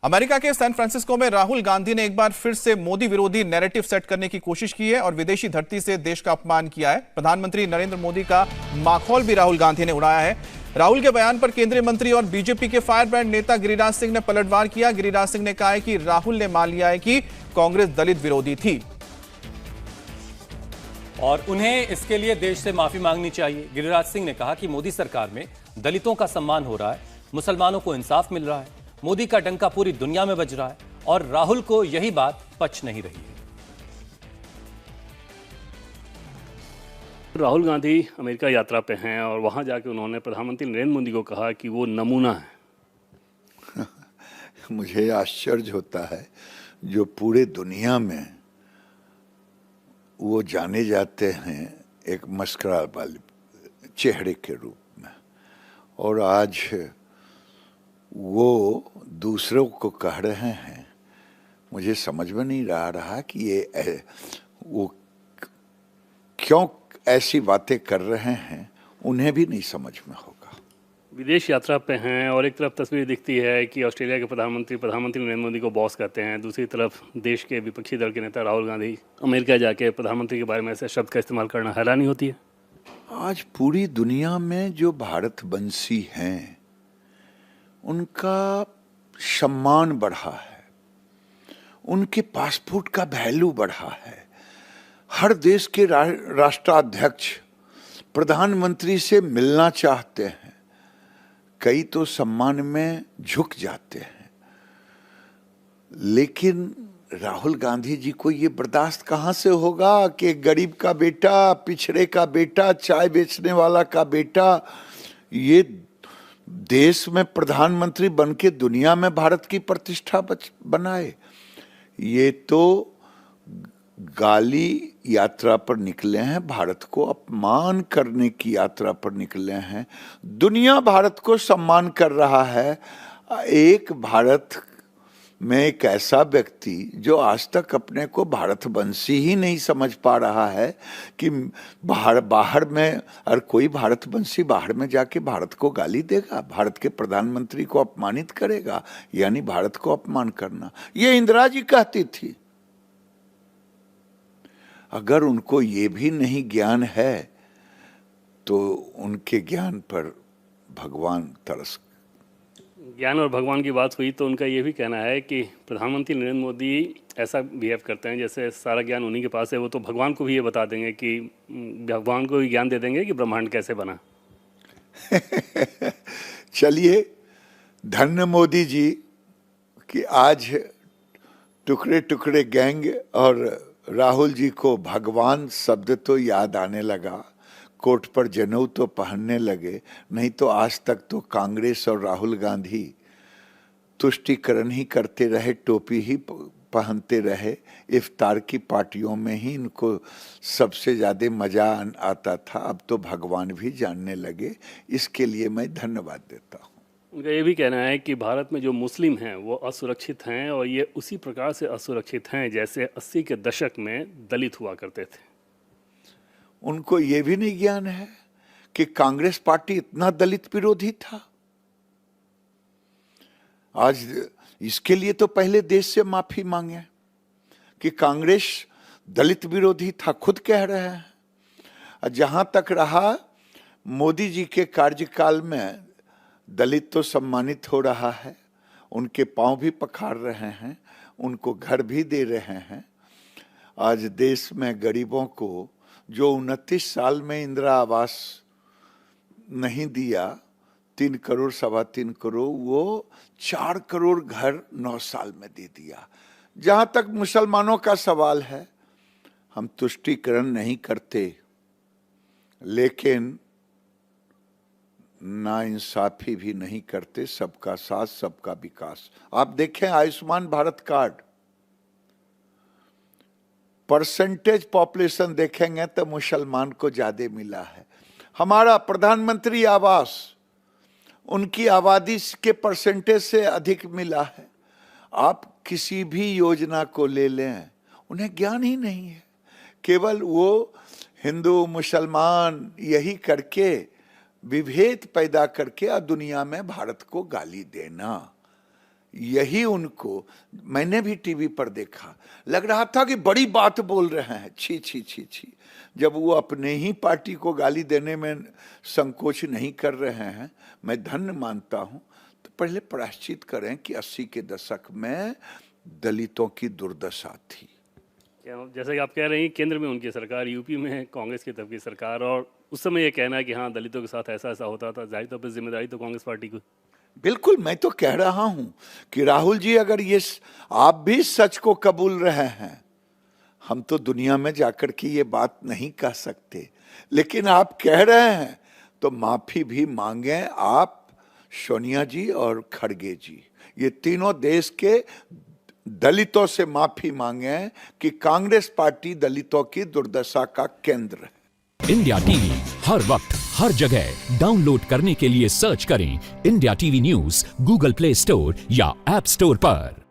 America के San Francisco में राहुल गांधी ने एक बार फिर से मोदी विरोधी नैरेटिव सेट करने की कोशिश की है और विदेशी धरती से देश का अपमान किया है। प्रधानमंत्री नरेंद्र मोदी का माखौल भी राहुल गांधी ने उड़ाया है। राहुल के बयान पर केंद्रीय मंत्री और बीजेपी के फायर ब्रांड नेता गिरिराज सिंह ने पलटवार किया। गिरिराज सिंह ने कहा है कि राहुल ने मान लिया है कि कांग्रेस दलित विरोधी थी और उन्हें इसके लिए देश से माफी मांगनी चाहिए। गिरिराज सिंह ने कहा कि मोदी सरकार में दलितों का सम्मान हो रहा है, मुसलमानों को इंसाफ मिल रहा है, मोदी का डंका पूरी दुनिया में बज रहा है और राहुल को यही बात पच नहीं रही है। राहुल गांधी अमेरिका यात्रा पे हैं और वहां जाके उन्होंने प्रधानमंत्री नरेंद्र मोदी को कहा कि वो नमूना है। मुझे आश्चर्य होता है जो पूरे दुनिया में वो जाने जाते हैं एक मस्करा वाले चेहरे के रूप में, और आज वो दूसरों को कह रहे हैं। मुझे समझ में नहीं रहा कि ये वो क्यों ऐसी बातें कर रहे हैं, उन्हें भी नहीं समझ में होगा। विदेश यात्रा पे हैं और एक तरफ तस्वीर दिखती है कि ऑस्ट्रेलिया के प्रधानमंत्री नरेंद्र मोदी को बॉस कहते हैं, दूसरी तरफ देश के विपक्षी दल के नेता राहुल गांधी अमेरिका जाके प्रधानमंत्री के बारे में ऐसे शब्द का इस्तेमाल करना हैरानी होती है। आज पूरी दुनिया में जो भारतवंशी हैं उनका सम्मान बढ़ा है, उनके पासपोर्ट का वैल्यू बढ़ा है। हर देश के राष्ट्राध्यक्ष प्रधानमंत्री से मिलना चाहते हैं, कई तो सम्मान में झुक जाते हैं। लेकिन राहुल गांधी जी को ये बर्दाश्त कहाँ से होगा कि गरीब का बेटा, पिछड़े का बेटा, चाय बेचने वाला का बेटा ये देश में प्रधानमंत्री बनके दुनिया में भारत की प्रतिष्ठा बनाए। ये तो गाली यात्रा पर निकले हैं, भारत को अपमान करने की यात्रा पर निकले हैं। दुनिया भारत को सम्मान कर रहा है। एक भारत में एक ऐसा व्यक्ति जो आज तक अपने को भारतवंशी ही नहीं समझ पा रहा है कि बाहर में और कोई भारतवंशी बाहर में जाके भारत को गाली देगा, भारत के प्रधानमंत्री को अपमानित करेगा, यानी भारत को अपमान करना। ये इंदिरा जी कहती थी। अगर उनको ये भी नहीं ज्ञान है तो उनके ज्ञान पर भगवान तरस। ज्ञान और भगवान की बात हुई तो उनका ये भी कहना है कि प्रधानमंत्री नरेंद्र मोदी ऐसा बिहेव करते हैं जैसे सारा ज्ञान उन्हीं के पास है, वो तो भगवान को भी ये बता देंगे कि भगवान को भी ज्ञान दे देंगे कि ब्रह्मांड कैसे बना। चलिए, धन्य मोदी जी कि आज टुकड़े टुकड़े गैंग और राहुल जी को भगवान शब्द तो याद आने लगा, कोट पर जनेऊ तो पहनने लगे, नहीं तो आज तक तो कांग्रेस और राहुल गांधी तुष्टीकरण ही करते रहे, टोपी ही पहनते रहे। इफ्तार की पार्टियों में ही इनको सबसे ज़्यादा मज़ा आता था। अब तो भगवान भी जानने लगे। इसके लिए मैं धन्यवाद देता हूँ। उनका ये भी कहना है कि भारत में जो मुस्लिम हैं वो असुरक्षित हैं और ये उसी प्रकार से असुरक्षित हैं जैसे 80 के दशक में दलित हुआ करते थे। उनको ये भी नहीं ज्ञान है कि कांग्रेस पार्टी इतना दलित विरोधी था। आज इसके लिए तो पहले देश से माफी मांगे कि कांग्रेस दलित विरोधी था, खुद कह रहे हैं। जहां तक रहा मोदी जी के कार्यकाल में दलित तो सम्मानित हो रहा है, उनके पांव भी पखार रहे हैं, उनको घर भी दे रहे हैं। आज देश में गरीबों को जो 29 साल में इंदिरा आवास नहीं दिया, 3 करोड़ 3.25 करोड़, वो 4 करोड़ घर 9 साल में दे दिया। जहां तक मुसलमानों का सवाल है, हम तुष्टीकरण नहीं करते, लेकिन नाइंसाफी भी नहीं करते। सबका साथ, सबका विकास। आप देखें Ayushman Bharat card, percentage population देखेंगे तो मुसलमान को ज्यादा मिला है। हमारा प्रधानमंत्री आवास उनकी आबादी के परसेंटेज से अधिक मिला है। आप किसी भी योजना को ले लें, उन्हें ज्ञान ही नहीं है। केवल वो हिंदू मुसलमान यही करके विभेद पैदा करके दुनिया में भारत को गाली देना, यही उनको, मैंने भी टीवी पर देखा, लग रहा था कि बड़ी बात बोल रहे हैं। छी छी छी छी, जब वो अपने ही पार्टी को गाली देने में संकोच नहीं कर रहे हैं, मैं धन्य मानता हूं। तो पहले प्रायश्चित करें कि 80 के दशक में दलितों की दुर्दशा थी। जैसा कि आप कह रहे हैं, केंद्र में उनकी सरकार, यूपी में कांग्रेस की तरफ की सरकार, और उस समय ये कहना है कि हाँ दलितों के साथ ऐसा ऐसा होता था, जाहिर तौर पर जिम्मेदारी तो कांग्रेस पार्टी को। बिल्कुल, मैं तो कह रहा हूं कि राहुल जी, अगर ये आप भी सच को कबूल रहे हैं, हम तो दुनिया में जाकर के ये बात नहीं कह सकते, लेकिन आप कह रहे हैं तो माफी भी मांगे आप, सोनिया जी और खड़गे जी, ये तीनों देश के दलितों से माफी मांगे कि कांग्रेस पार्टी दलितों की दुर्दशा का केंद्र है। इंडिया टीवी हर वक्त हर जगह डाउनलोड करने के लिए सर्च करें India TV news Google play store या ऐप स्टोर पर।